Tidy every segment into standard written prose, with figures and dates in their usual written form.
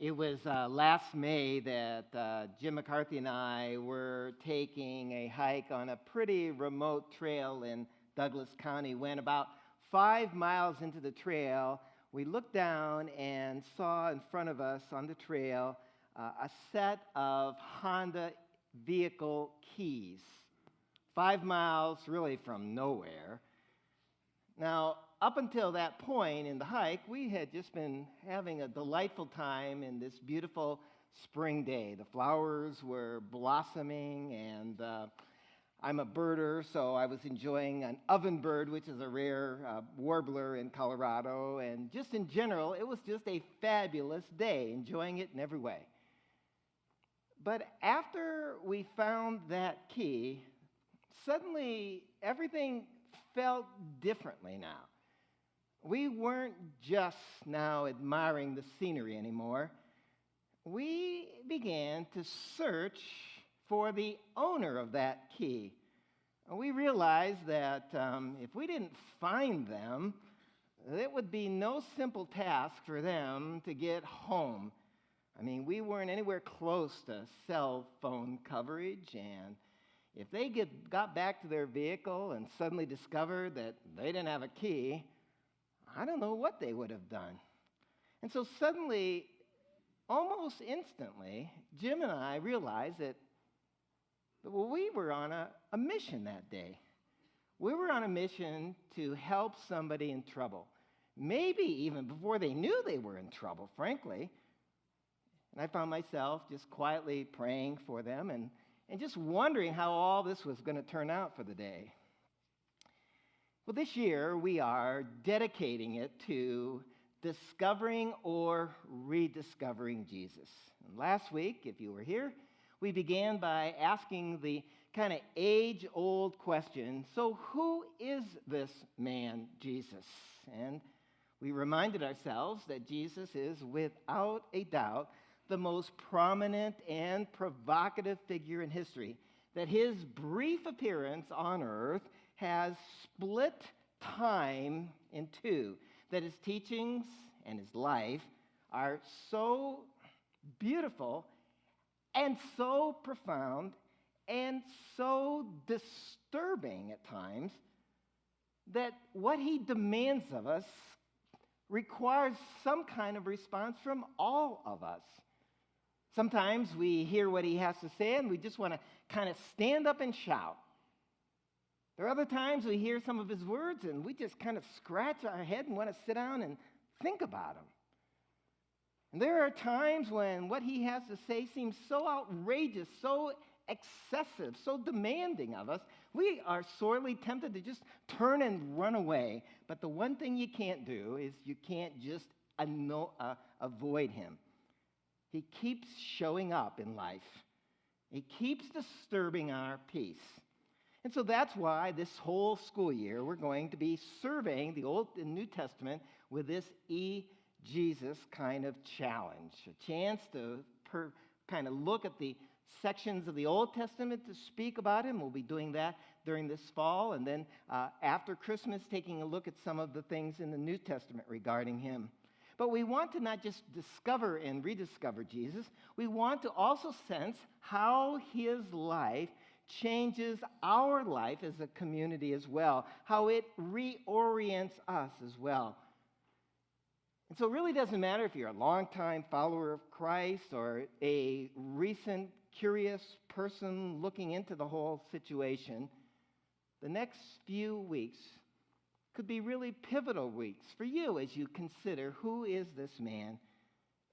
It was last May that Jim McCarthy and I were taking a hike on a pretty remote trail in Douglas County. When about 5 miles into the trail, we looked down and saw in front of us on the trail a set of Honda vehicle keys. 5 miles really from nowhere. Now, up until that point in the hike, we had just been having a delightful time in this beautiful spring day. The flowers were blossoming, and I'm a birder, so I was enjoying an ovenbird, which is a rare warbler in Colorado. And just in general, it was just a fabulous day, enjoying it in every way. But after we found that key, suddenly everything felt differently now. We weren't just now admiring the scenery anymore. We began to search for the owner of that key. We realized that if we didn't find them, it would be no simple task for them to get home. I mean, we weren't anywhere close to cell phone coverage, and if they got back to their vehicle and suddenly discovered that they didn't have a key, I don't know what they would have done. And so suddenly, almost instantly, Jim and I realized that we were on a mission that day. We were on a mission to help somebody in trouble, maybe even before they knew they were in trouble, frankly. And I found myself just quietly praying for them and just wondering how all this was going to turn out for the day. Well, this year we are dedicating it to discovering or rediscovering Jesus. And last week, if you were here, we began by asking the kind of age-old question, so who is this man, Jesus? And we reminded ourselves that Jesus is, without a doubt, the most prominent and provocative figure in history, that his brief appearance on earth has split time in two, that his teachings and his life are so beautiful and so profound and so disturbing at times that what he demands of us requires some kind of response from all of us. Sometimes we hear what he has to say and we just want to kind of stand up and shout. There are other times we hear some of his words and we just kind of scratch our head and want to sit down and think about them. And there are times when what he has to say seems so outrageous, so excessive, so demanding of us, we are sorely tempted to just turn and run away. But the one thing you can't do is you can't just avoid him. He keeps showing up in life. He keeps disturbing our peace. And so that's why this whole school year we're going to be surveying the Old and New Testament with this Jesus kind of challenge, a chance to kind of look at the sections of the Old Testament to speak about him. We'll be doing that during this fall, and then after Christmas, taking a look at some of the things in the New Testament regarding him. But we want to not just discover and rediscover Jesus, we want to also sense how his life changes our life as a community as well, how it reorients us as well. And so it really doesn't matter if you're a longtime follower of Christ or a recent curious person looking into the whole situation. The next few weeks could be really pivotal weeks for you as you consider who is this man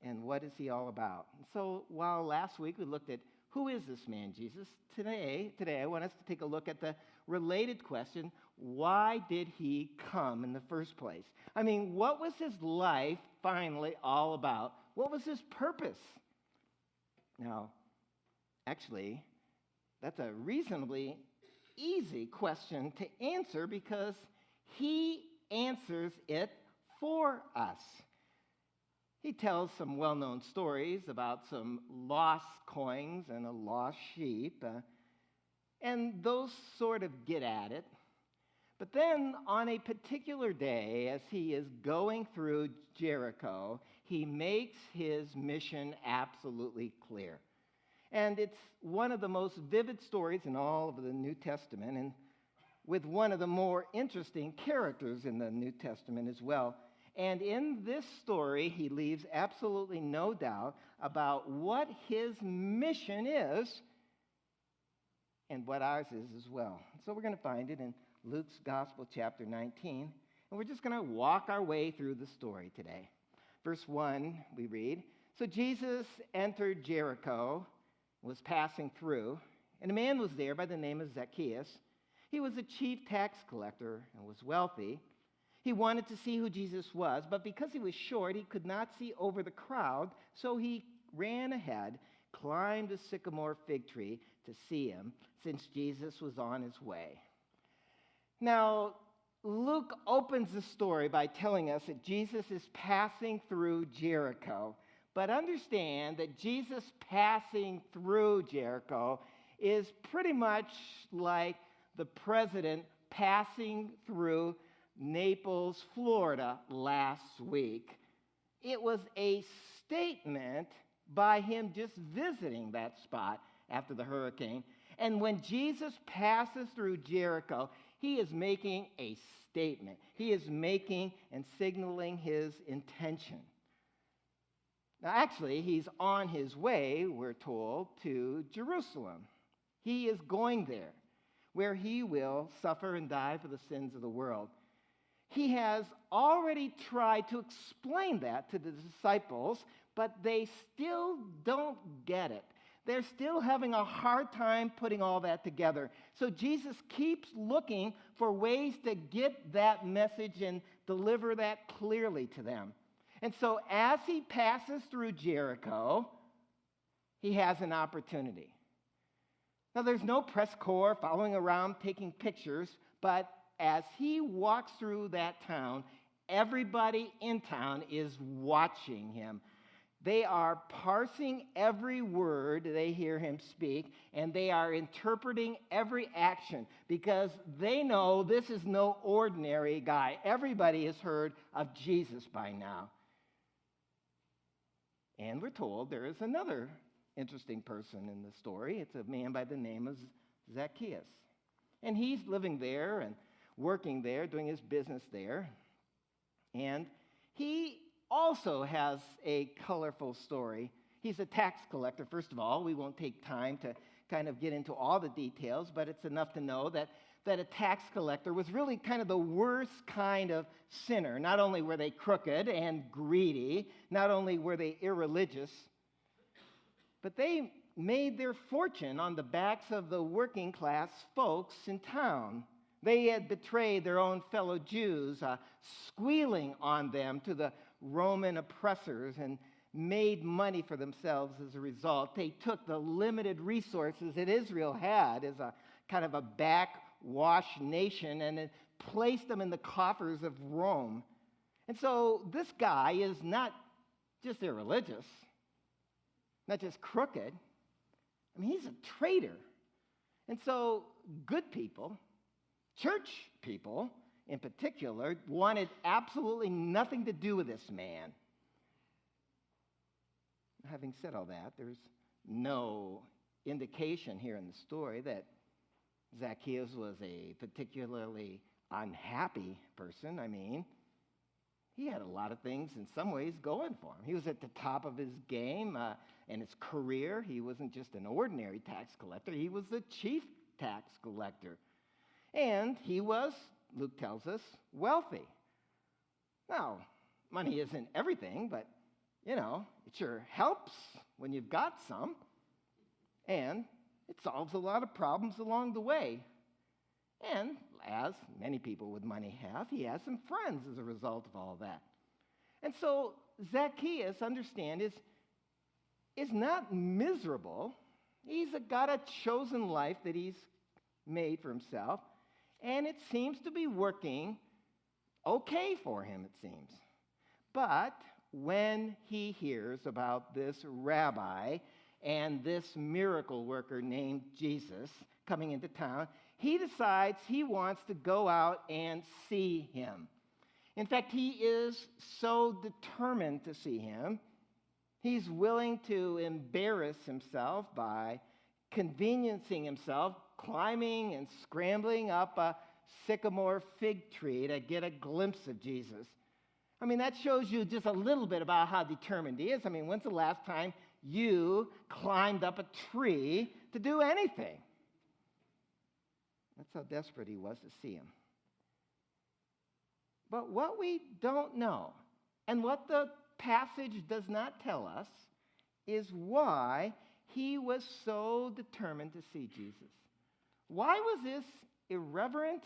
and what is he all about. And so while last week we looked at who is this man, Jesus, today I want us to take a look at the related question, why did he come in the first place? I mean, what was his life finally all about? What was his purpose? Now, actually, that's a reasonably easy question to answer because he answers it for us. He tells some well-known stories about some lost coins and a lost sheep, and those sort of get at it. But then on a particular day, as he is going through Jericho, he makes his mission absolutely clear. And it's one of the most vivid stories in all of the New Testament, and with one of the more interesting characters in the New Testament as well. And in this story, he leaves absolutely no doubt about what his mission is and what ours is as well. So we're going to find it in Luke's Gospel, chapter 19, and we're just going to walk our way through the story today. Verse 1, we read, "So Jesus entered Jericho, was passing through, and a man was there by the name of Zacchaeus. He was a chief tax collector and was wealthy. He wanted to see who Jesus was, but because he was short, he could not see over the crowd, so he ran ahead, climbed a sycamore fig tree to see him, since Jesus was on his way." Now, Luke opens the story by telling us that Jesus is passing through Jericho. But understand that Jesus passing through Jericho is pretty much like the president passing through Naples, Florida last week. It was a statement by him just visiting that spot after the hurricane. And when Jesus passes through Jericho, he is making a statement. He is making and signaling his intention. Now, actually, he's on his way, we're told, to Jerusalem. He is going there, where he will suffer and die for the sins of the world. He has already tried to explain that to the disciples, but they still don't get it. They're still having a hard time putting all that together. So Jesus keeps looking for ways to get that message and deliver that clearly to them. And so as he passes through Jericho, he has an opportunity. Now, there's no press corps following around taking pictures, but as he walks through that town, everybody in town is watching him. They are parsing every word they hear him speak, and they are interpreting every action because they know this is no ordinary guy. Everybody has heard of Jesus by now. And we're told there is another interesting person in the story. It's a man by the name of Zacchaeus. And he's living there and working there, doing his business there. And he also has a colorful story. He's a tax collector, first of all. We won't take time to kind of get into all the details, but it's enough to know that a tax collector was really kind of the worst kind of sinner. Not only were they crooked and greedy, not only were they irreligious, but they made their fortune on the backs of the working class folks in town. They had betrayed their own fellow Jews, squealing on them to the Roman oppressors, and made money for themselves as a result. They took the limited resources that Israel had as a kind of a backwash nation and then placed them in the coffers of Rome. And so this guy is not just irreligious, not just crooked. I mean, he's a traitor. And so good people, church people in particular, wanted absolutely nothing to do with this man. Having said all that, there's no indication here in the story that Zacchaeus was a particularly unhappy person. I mean, he had a lot of things in some ways going for him. He was at the top of his game in his career. He wasn't just an ordinary tax collector. He was the chief tax collector. And he was, Luke tells us, wealthy. Now, money isn't everything, but, you know, it sure helps when you've got some. And it solves a lot of problems along the way. And as many people with money have, he has some friends as a result of all that. And so Zacchaeus, understand, is not miserable. He's got a chosen life that he's made for himself. And it seems to be working okay for him, it seems. But when he hears about this rabbi and this miracle worker named Jesus coming into town, he decides he wants to go out and see him. In fact, he is so determined to see him, he's willing to embarrass himself by conveniencing himself, climbing and scrambling up a sycamore fig tree to get a glimpse of Jesus. I mean, that shows you just a little bit about how determined he is. I mean, when's the last time you climbed up a tree to do anything? That's how desperate he was to see him. But what we don't know, and what the passage does not tell us, is why he was so determined to see Jesus. Why was this irreverent,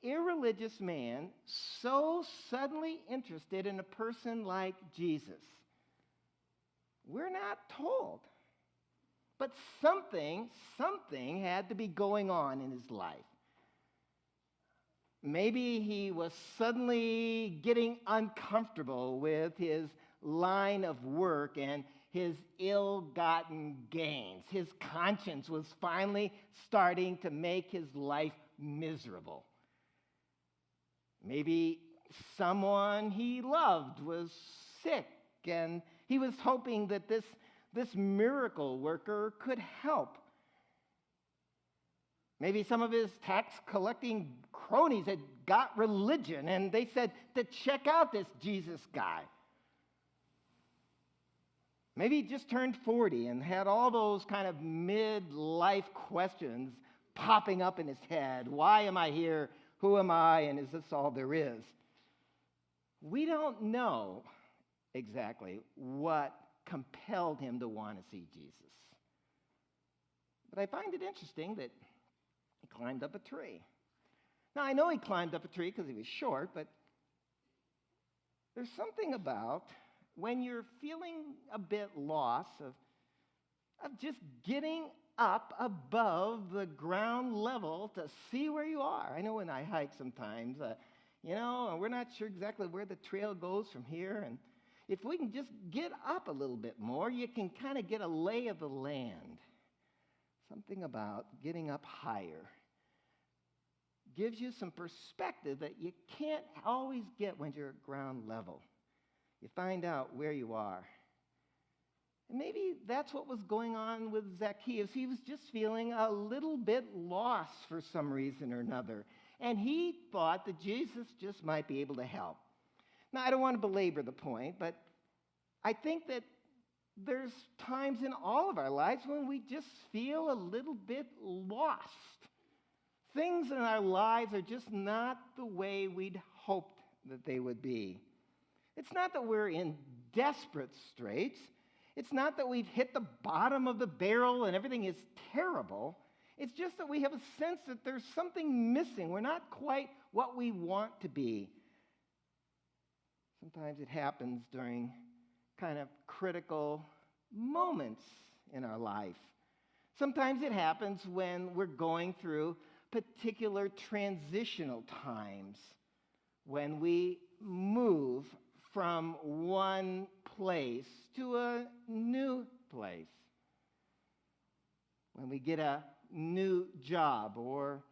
irreligious man so suddenly interested in a person like Jesus? We're not told. But something had to be going on in his life. Maybe he was suddenly getting uncomfortable with his line of work and his ill-gotten gains. His conscience was finally starting to make his life miserable. Maybe someone he loved was sick, and he was hoping that this miracle worker could help. Maybe some of his tax-collecting cronies had got religion, and they said to check out this Jesus guy. Maybe he just turned 40 and had all those kind of mid-life questions popping up in his head. Why am I here? Who am I? And is this all there is? We don't know exactly what compelled him to want to see Jesus. But I find it interesting that he climbed up a tree. Now, I know he climbed up a tree because he was short, but there's something about when you're feeling a bit lost of just getting up above the ground level to see where you are. I know when I hike sometimes, and we're not sure exactly where the trail goes from here, and if we can just get up a little bit more, you can kind of get a lay of the land. Something about getting up higher gives you some perspective that you can't always get when you're at ground level. You find out where you are. And maybe that's what was going on with Zacchaeus. He was just feeling a little bit lost for some reason or another. And he thought that Jesus just might be able to help. Now, I don't want to belabor the point, but I think that there's times in all of our lives when we just feel a little bit lost. Things in our lives are just not the way we'd hoped that they would be. It's not that we're in desperate straits. It's not that we've hit the bottom of the barrel and everything is terrible. It's just that we have a sense that there's something missing. We're not quite what we want to be. Sometimes it happens during kind of critical moments in our life. Sometimes it happens when we're going through particular transitional times, when we move from one place to a new place, when we get a new job or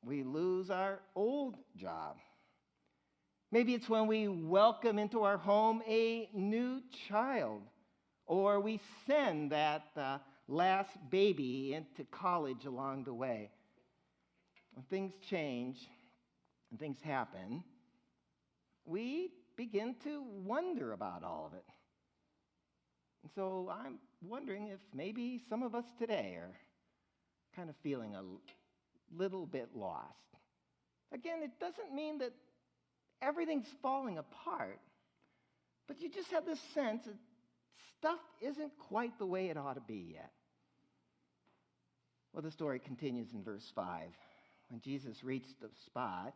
we lose our old job. Maybe it's when we welcome into our home a new child, or we send that last baby into college along the way. When things change and things happen, we begin to wonder about all of it. And so I'm wondering if maybe some of us today are kind of feeling a little bit lost. Again, it doesn't mean that everything's falling apart, but you just have this sense that stuff isn't quite the way it ought to be yet. Well, the story continues in verse 5. When Jesus reached the spot,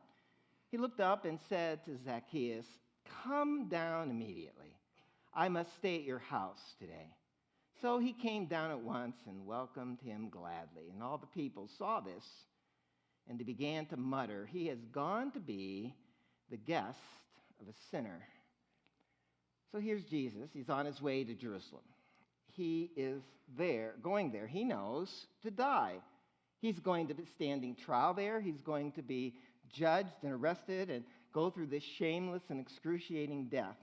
he looked up and said to Zacchaeus, "Come down immediately. I must stay at your house today." So he came down at once and welcomed him gladly. And all the people saw this, and they began to mutter, "He has gone to be the guest of a sinner." So here's Jesus. He's on his way to Jerusalem. He is going there, he knows, to die. He's going to be standing trial there. He's going to be judged and arrested and go through this shameless and excruciating death.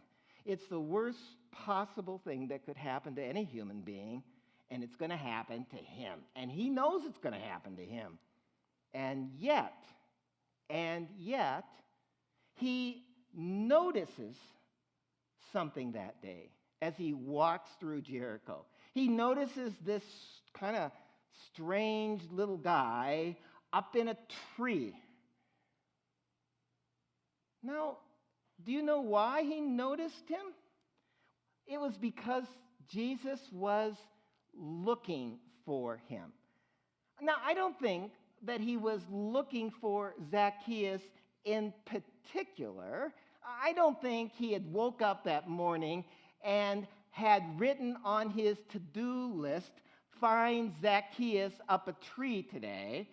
It's the worst possible thing that could happen to any human being, and it's going to happen to him. And he knows it's going to happen to him. And yet, he notices something that day as he walks through Jericho. He notices this kind of strange little guy up in a tree. Now, do you know why he noticed him? It was because Jesus was looking for him. Now, I don't think that he was looking for Zacchaeus in particular. I don't think he had woke up that morning and had written on his to-do list, find Zacchaeus up a tree today.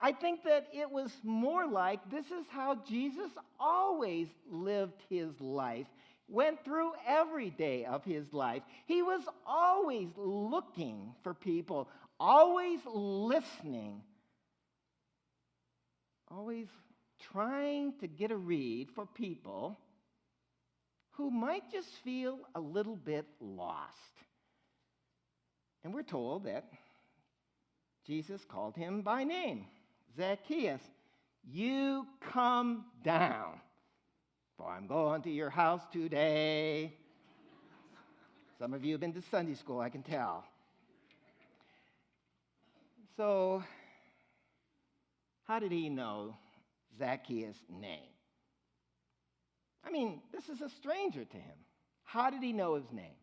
I think that it was more like this is how Jesus always lived his life, went through every day of his life. He was always looking for people, always listening, always trying to get a read for people who might just feel a little bit lost. And we're told that Jesus called him by name. Zacchaeus, you come down, for I'm going to your house today. Some of you have been to Sunday school, I can tell. So, how did he know Zacchaeus' name? I mean, this is a stranger to him. How did he know his name?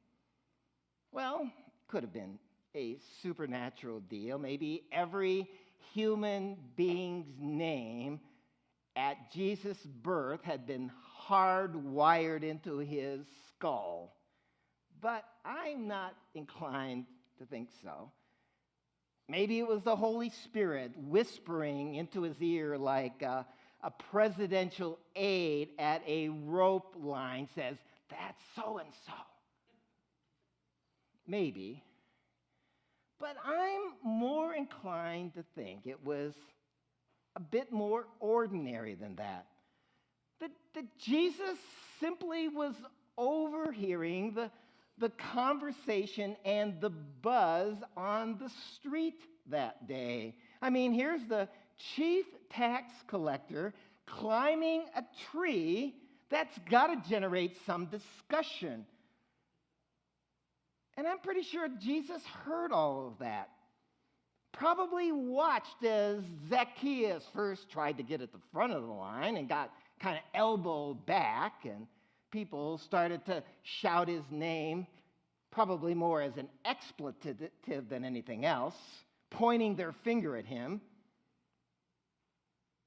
Well, it could have been a supernatural deal. Maybe every human being's name at Jesus' birth had been hardwired into his skull. But I'm not inclined to think so. Maybe it was the Holy Spirit whispering into his ear like a presidential aide at a rope line says, "That's so-and-so." Maybe. But I'm more inclined to think it was a bit more ordinary than that. That Jesus simply was overhearing the conversation and the buzz on the street that day. I mean, here's the chief tax collector climbing a tree. That's got to generate some discussion. And I'm pretty sure Jesus heard all of that. Probably watched as Zacchaeus first tried to get at the front of the line and got kind of elbowed back, and people started to shout his name, probably more as an expletive than anything else, pointing their finger at him.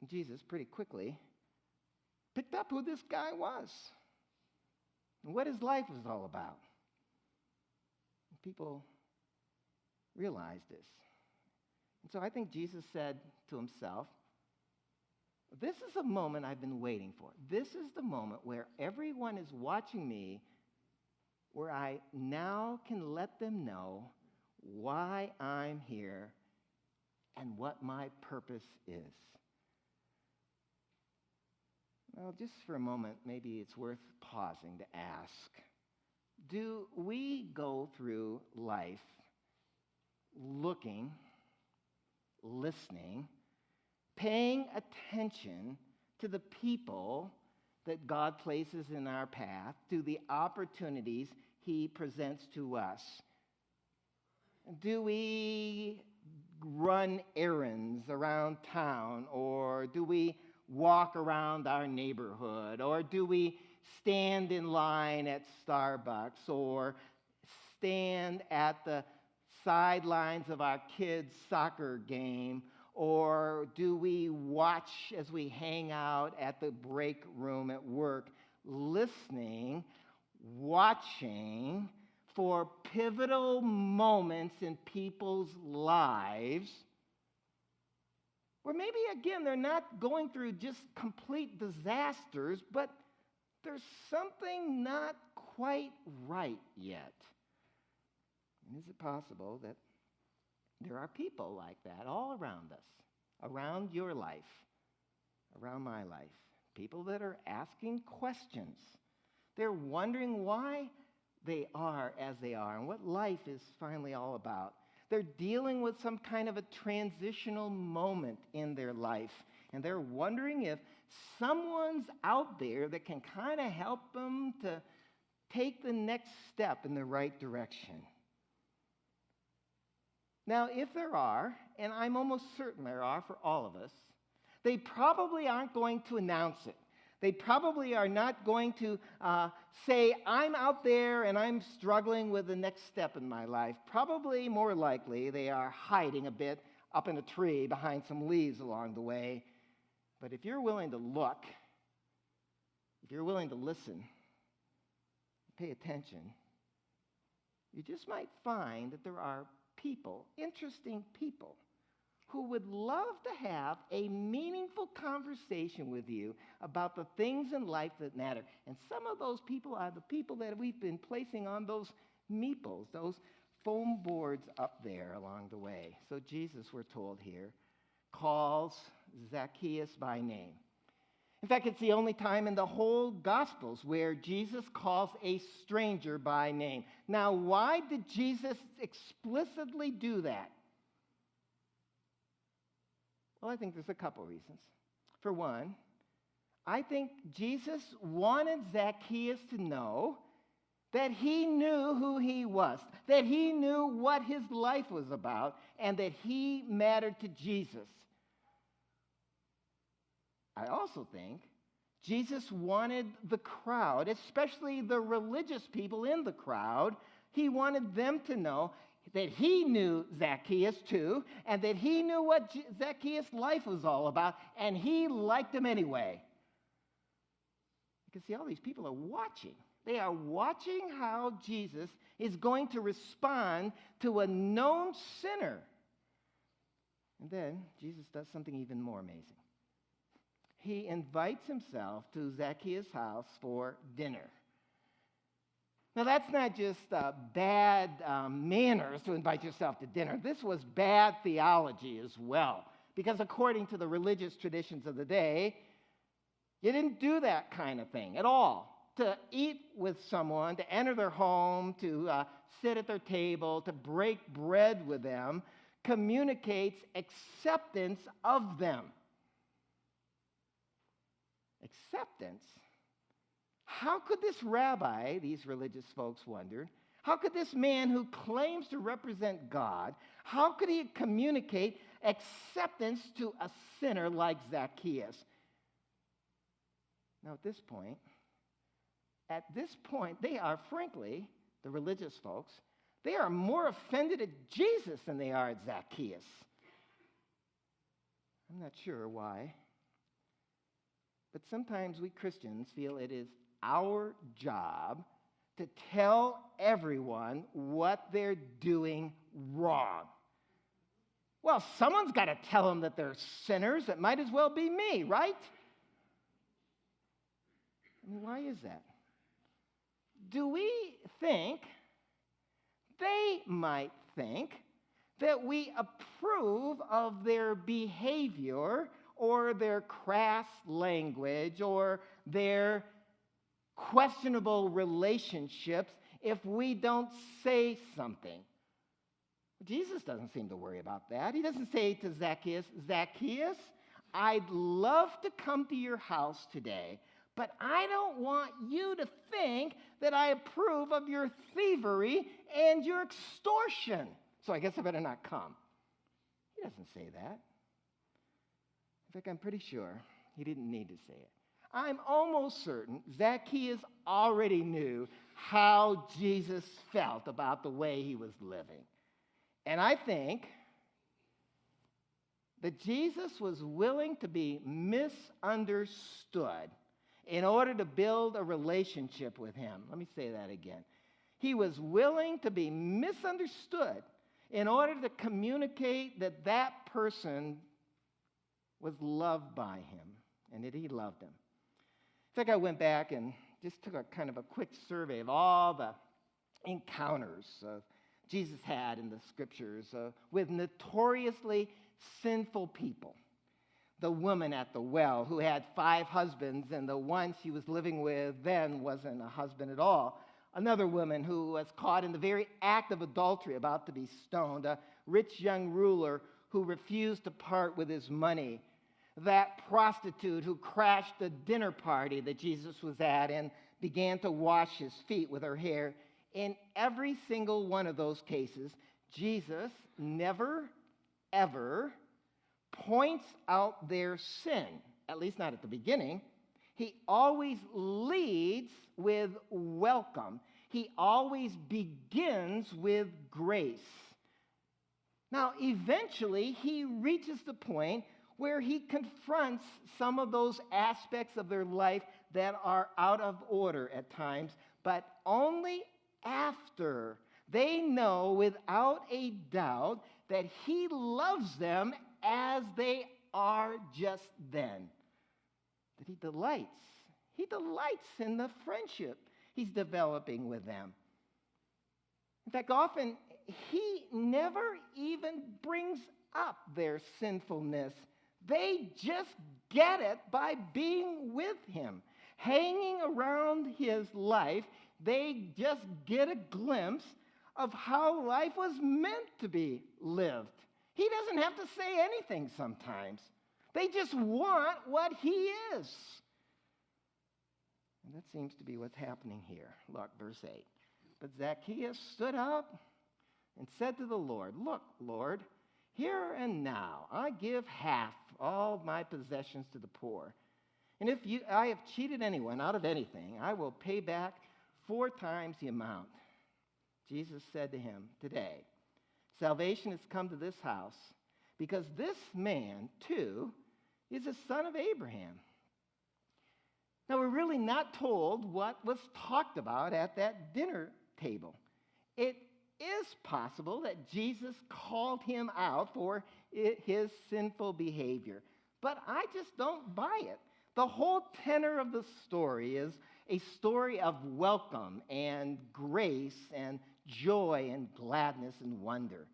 And Jesus pretty quickly picked up who this guy was and what his life was all about. People realized this. And so I think Jesus said to himself, this is a moment I've been waiting for. This is the moment where everyone is watching me, where I now can let them know why I'm here and what my purpose is. Well, just for a moment, maybe it's worth pausing to ask, do we go through life looking, listening, paying attention to the people that God places in our path, to the opportunities he presents to us? Do we run errands around town, or do we walk around our neighborhood, or do we stand in line at Starbucks, or stand at the sidelines of our kids' soccer game, or do we watch as we hang out at the break room at work, listening, watching for pivotal moments in people's lives where maybe, again, they're not going through just complete disasters, but there's something not quite right yet? And is it possible that There are people like that all around us, around your life, around my life. People that are asking questions. They're wondering why they are as they are and what life is finally all about. They're dealing with some kind of a transitional moment in their life, and they're wondering if someone's out there that can kind of help them to take the next step in the right direction. Now, if there are, and I'm almost certain there are for all of us, they probably aren't going to announce it. They probably are not going to say, I'm out there and I'm struggling with the next step in my life. Probably, more likely, they are hiding a bit up in a tree behind some leaves along the way. But if you're willing to look, if you're willing to listen, pay attention, you just might find that there are people, interesting people, who would love to have a meaningful conversation with you about the things in life that matter. And some of those people are the people that we've been placing on those meeples, those foam boards up there along the way. So Jesus, we're told here, calls Zacchaeus by name. In fact, it's the only time in the whole Gospels where Jesus calls a stranger by name. Now, why did Jesus explicitly do that? Well, I think there's a couple reasons. For one, I think Jesus wanted Zacchaeus to know that he knew who he was, that he knew what his life was about, and that he mattered to Jesus. I also think Jesus wanted the crowd, especially the religious people in the crowd, he wanted them to know that he knew Zacchaeus too, and that he knew what Zacchaeus' life was all about, and he liked him anyway. You can see all these people are watching. They are watching how Jesus is going to respond to a known sinner. And then Jesus does something even more amazing. He invites himself to Zacchaeus' house for dinner. Now, that's not just bad manners to invite yourself to dinner. This was bad theology as well. Because according to the religious traditions of the day, you didn't do that kind of thing at all. To eat with someone, to enter their home, to sit at their table, to break bread with them, communicates acceptance of them. Acceptance? How could this rabbi, these religious folks wondered, how could this man who claims to represent God, how could he communicate acceptance to a sinner like Zacchaeus? Now, at this point, they are, frankly, the religious folks, they are more offended at Jesus than they are at Zacchaeus. I'm not sure why. But sometimes we Christians feel it is our job to tell everyone what they're doing wrong. Well, someone's got to tell them that they're sinners. It might as well be me, right? I mean, why is that? Do we think, they might think, that we approve of their behavior or their crass language or their questionable relationships if we don't say something? Jesus doesn't seem to worry about that. He doesn't say to Zacchaeus, Zacchaeus, I'd love to come to your house today, but I don't want you to think that I approve of your thievery and your extortion. So I guess I better not come. He doesn't say that. In fact, I'm pretty sure he didn't need to say it. I'm almost certain Zacchaeus already knew how Jesus felt about the way he was living. And I think that Jesus was willing to be misunderstood in order to build a relationship with him. Let me say that again. He was willing to be misunderstood in order to communicate that that person was loved by him and that he loved him. In fact, I went back and just took a kind of a quick survey of all the encounters Jesus had in the scriptures with notoriously sinful people. The woman at the well who had 5 husbands, and the one she was living with then wasn't a husband at all. Another woman who was caught in the very act of adultery, about to be stoned. A rich young ruler who refused to part with his money. That prostitute who crashed the dinner party that Jesus was at and began to wash his feet with her hair. In every single one of those cases, Jesus never, ever points out their sin, at least not at the beginning. He always leads with welcome. He always begins with grace. Now, eventually, he reaches the point where he confronts some of those aspects of their life that are out of order at times, but only after they know without a doubt that he loves them as they are just then. That he delights in the friendship he's developing with them. In fact, often he never even brings up their sinfulness. They just get it by being with him. Hanging around his life, they just get a glimpse of how life was meant to be lived. He doesn't have to say anything sometimes. They just want what he is. And that seems to be what's happening here. Look, verse 8. But Zacchaeus stood up and said to the Lord, "Look, Lord, here and now I give half all my possessions to the poor. And if I have cheated anyone out of anything, I will pay back 4 times the amount." Jesus said to him, "Today, salvation has come to this house, because this man, too, is a son of Abraham." Now, we're really not told what was talked about at that dinner table. It is possible that Jesus called him out for his sinful behavior, but I just don't buy it. The whole tenor of the story is a story of welcome and grace and joy and gladness and wonder.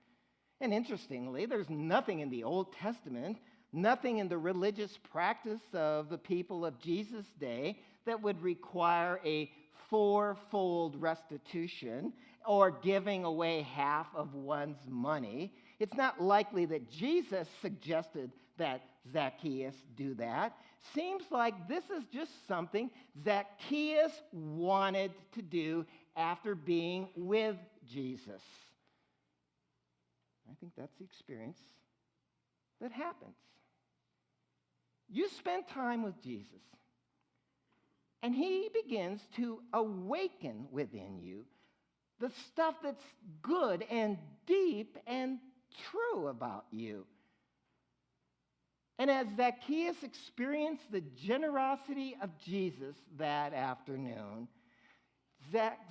And interestingly, there's nothing in the Old Testament, nothing in the religious practice of the people of Jesus' day that would require a 4-fold restitution or giving away half of one's money. It's not likely that Jesus suggested that Zacchaeus do that. Seems like this is just something Zacchaeus wanted to do after being with Jesus. I think that's the experience that happens. You spend time with Jesus, and he begins to awaken within you the stuff that's good and deep and true about you. And as Zacchaeus experienced the generosity of Jesus that afternoon,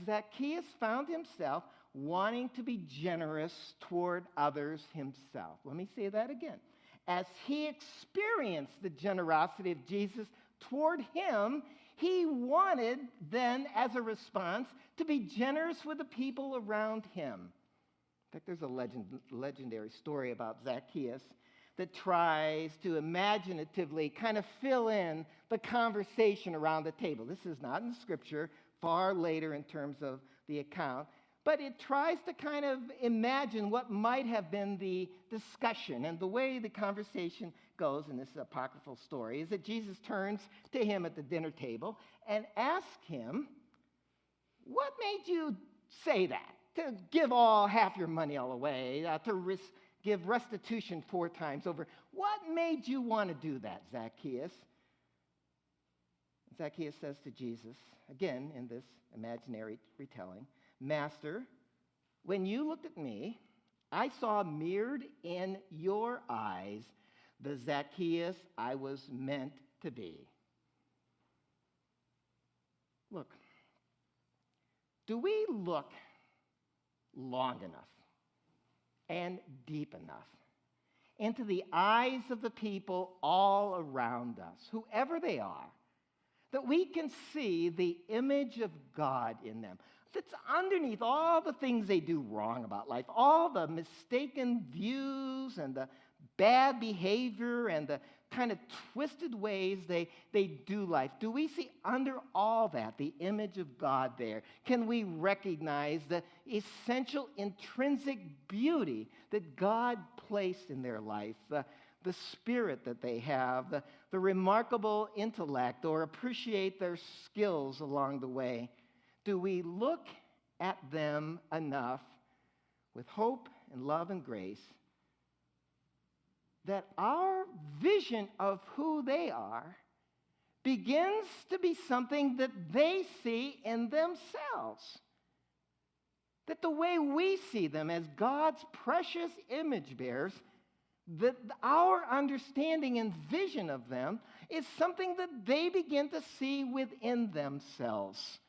Zacchaeus found himself wanting to be generous toward others himself. Let me say that again. As he experienced the generosity of Jesus toward him, he wanted then, as a response, to be generous with the people around him. In fact, there's a legendary story about Zacchaeus that tries to imaginatively kind of fill in the conversation around the table. This is not in Scripture, far later in terms of the account, but it tries to kind of imagine what might have been the discussion. And the way the conversation goes in this apocryphal story is that Jesus turns to him at the dinner table and asks him, "What made you say that? To give half your money all away, to give restitution 4 times over. What made you want to do that, Zacchaeus?" Zacchaeus says to Jesus, again in this imaginary retelling, "Master, when you looked at me, I saw mirrored in your eyes the Zacchaeus I was meant to be." Look, do we look long enough and deep enough into the eyes of the people all around us, whoever they are, that we can see the image of God in them? that's underneath all the things they do wrong about life, all the mistaken views and the bad behavior and the kind of twisted ways they do life. Do we see under all that the image of God there? Can we recognize the essential intrinsic beauty that God placed in their life, the spirit that they have, the remarkable intellect, or appreciate their skills along the way? Do we look at them enough with hope and love and grace that our vision of who they are begins to be something that they see in themselves? That the way we see them as God's precious image bearers, that our understanding and vision of them is something that they begin to see within themselves,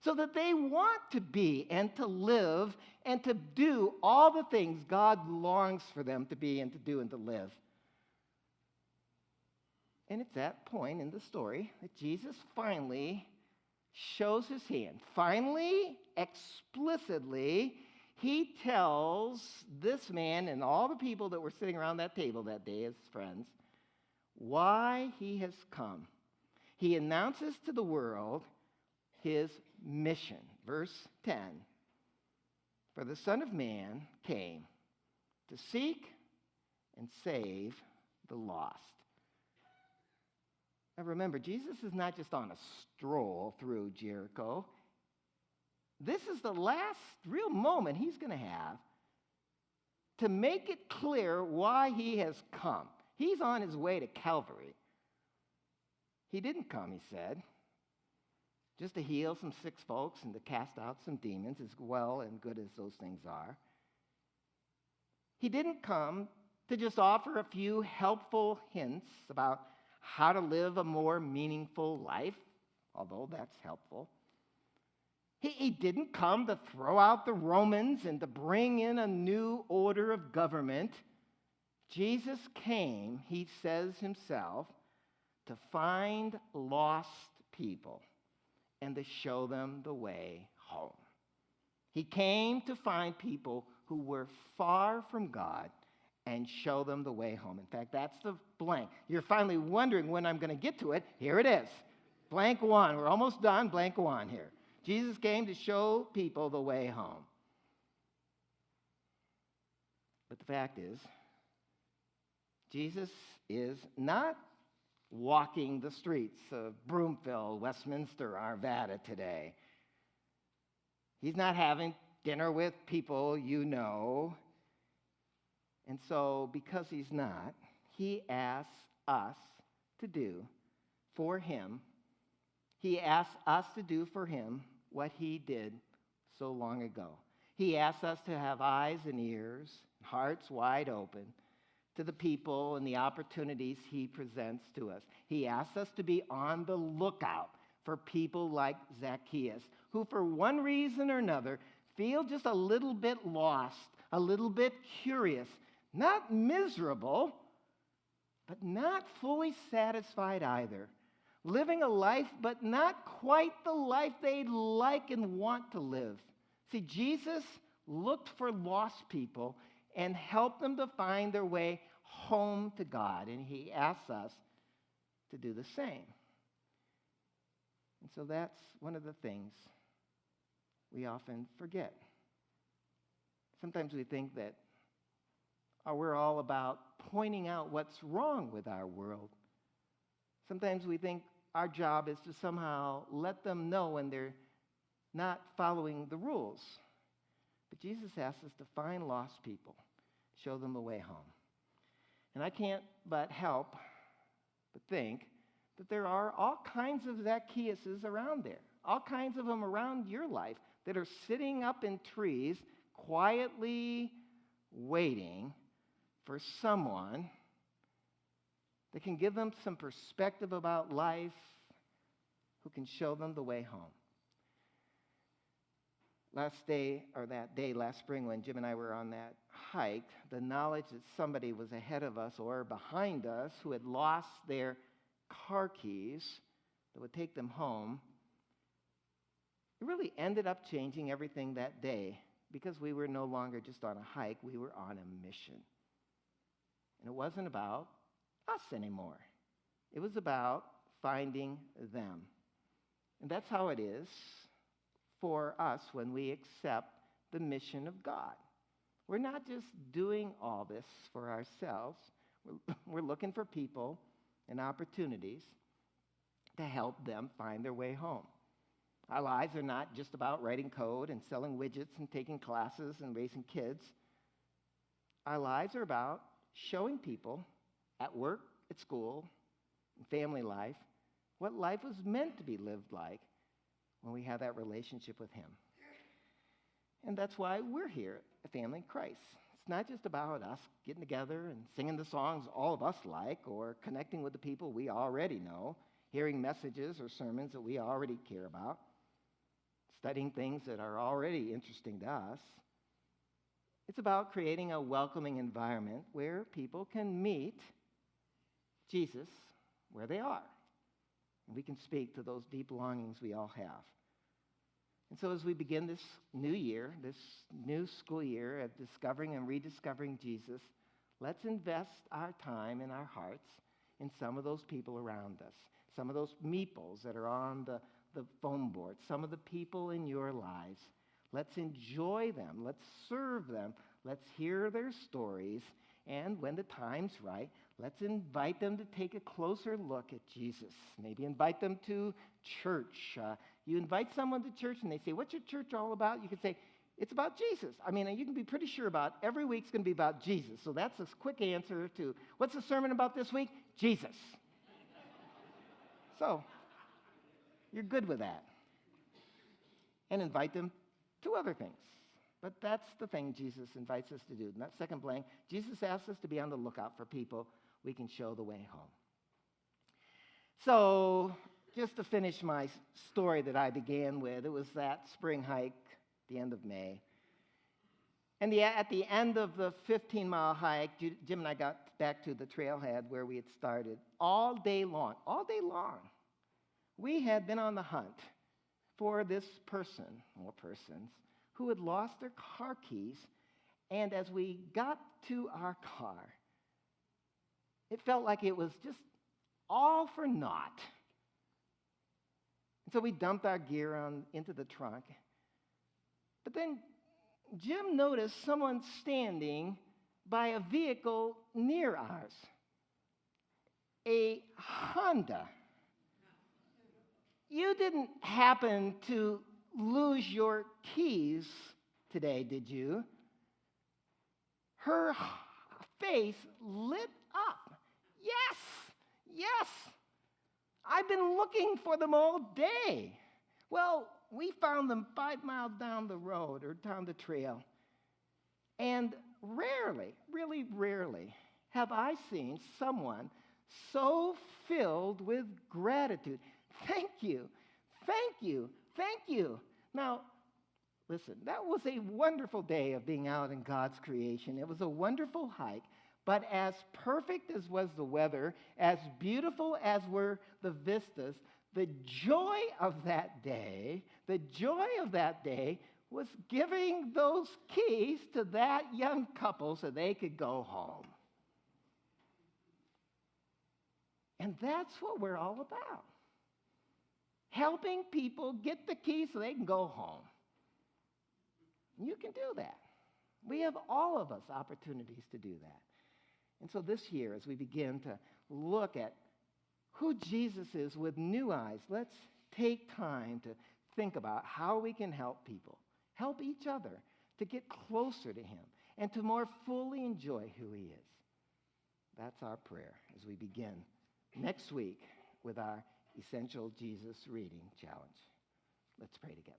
so that they want to be and to live and to do all the things God longs for them to be and to do and to live. And it's that point in the story that Jesus finally shows his hand. Finally, explicitly, he tells this man and all the people that were sitting around that table that day, his friends, why he has come. He announces to the world his mission. Verse 10, for the Son of Man came to seek and save the lost. Now remember, Jesus is not just on a stroll through Jericho. This is the last real moment he's going to have to make it clear why he has come. He's on his way to Calvary. He didn't come, he said, just to heal some sick folks and to cast out some demons, as well and good as those things are. He didn't come to just offer a few helpful hints about how to live a more meaningful life, although that's helpful. He didn't come to throw out the Romans and to bring in a new order of government. Jesus came, he says himself, to find lost people and to show them the way home. He came to find people who were far from God and show them the way home. In fact, that's the blank. You're finally wondering when I'm going to get to it. Here it is. Blank one. We're almost done. Blank one here. Jesus came to show people the way home. But the fact is, Jesus is not walking the streets of Broomfield, Westminster, Arvada today. He's not having dinner with people you know. And so, because he's not, he asks us to do for him, he asks us to do for him what he did so long ago. He asks us to have eyes and ears, hearts wide open to the people and the opportunities he presents to us. He asks us to be on the lookout for people like Zacchaeus, who for one reason or another feel just a little bit lost, a little bit curious, not miserable, but not fully satisfied either. Living a life, but not quite the life they'd like and want to live. See, Jesus looked for lost people and helped them to find their way home to God, and he asks us to do the same. And so that's one of the things we often forget. Sometimes we think that we're all about pointing out what's wrong with our world. Sometimes we think our job is to somehow let them know when they're not following the rules. But Jesus asks us to find lost people, show them the way home. And I can't but help but think that there are all kinds of Zacchaeuses around there, all kinds of them around your life that are sitting up in trees quietly waiting for someone that can give them some perspective about life, who can show them the way home. Last spring, when Jim and I were on that hike, the knowledge that somebody was ahead of us or behind us who had lost their car keys that would take them home It really ended up changing everything that day because we were no longer just on a hike, we were on a mission. And it wasn't about us anymore. It was about finding them. And that's how it is for us when we accept the mission of God. We're not just doing all this for ourselves. We're looking for people and opportunities to help them find their way home. Our lives are not just about writing code and selling widgets and taking classes and raising kids. Our lives are about showing people at work, at school, in family life, what life was meant to be lived like when we have that relationship with Him. And that's why we're here at Family in Christ. It's not just about us getting together and singing the songs all of us like, or connecting with the people we already know, hearing messages or sermons that we already care about, studying things that are already interesting to us. It's about creating a welcoming environment where people can meet Jesus where they are. And we can speak to those deep longings we all have. And so as we begin this new year, this new school year of discovering and rediscovering Jesus, let's invest our time and our hearts in some of those people around us, some of those meeples that are on the phone board, some of the people in your lives. Let's enjoy them. Let's serve them. Let's hear their stories. And when the time's right, let's invite them to take a closer look at Jesus. Maybe invite them to church. You invite someone to church and they say, "What's your church all about?" You can say, "It's about Jesus." I mean, you can be pretty sure about every week's going to be about Jesus. So that's a quick answer to, what's the sermon about this week? Jesus. So you're good with that. And invite them to other things. But that's the thing Jesus invites us to do. In that second blank, Jesus asks us to be on the lookout for people we can show the way home. So just to finish my story that I began with, it was that spring hike, the end of May. And at the end of the 15-mile hike, Jim and I got back to the trailhead where we had started. All day long, we had been on the hunt for this person, or persons, who had lost their car keys. And as we got to our car, it felt like it was just all for naught. And so we dumped our gear into the trunk. But then Jim noticed someone standing by a vehicle near ours, a Honda. You didn't happen to lose your keys today, did you? Her face lit up. Yes. I've been looking for them all day. Well, we found them 5 miles down the road or down the trail. And rarely, really rarely, have I seen someone so filled with gratitude. Thank you. Now, listen, that was a wonderful day of being out in God's creation. It was a wonderful hike. But as perfect as was the weather, as beautiful as were the vistas, the joy of that day was giving those keys to that young couple so they could go home. And that's what we're all about. Helping people get the keys so they can go home. You can do that. We have, all of us, opportunities to do that. And so this year, as we begin to look at who Jesus is with new eyes, let's take time to think about how we can help people, help each other to get closer to Him and to more fully enjoy who He is. That's our prayer as we begin next week with our Essential Jesus Reading Challenge. Let's pray together.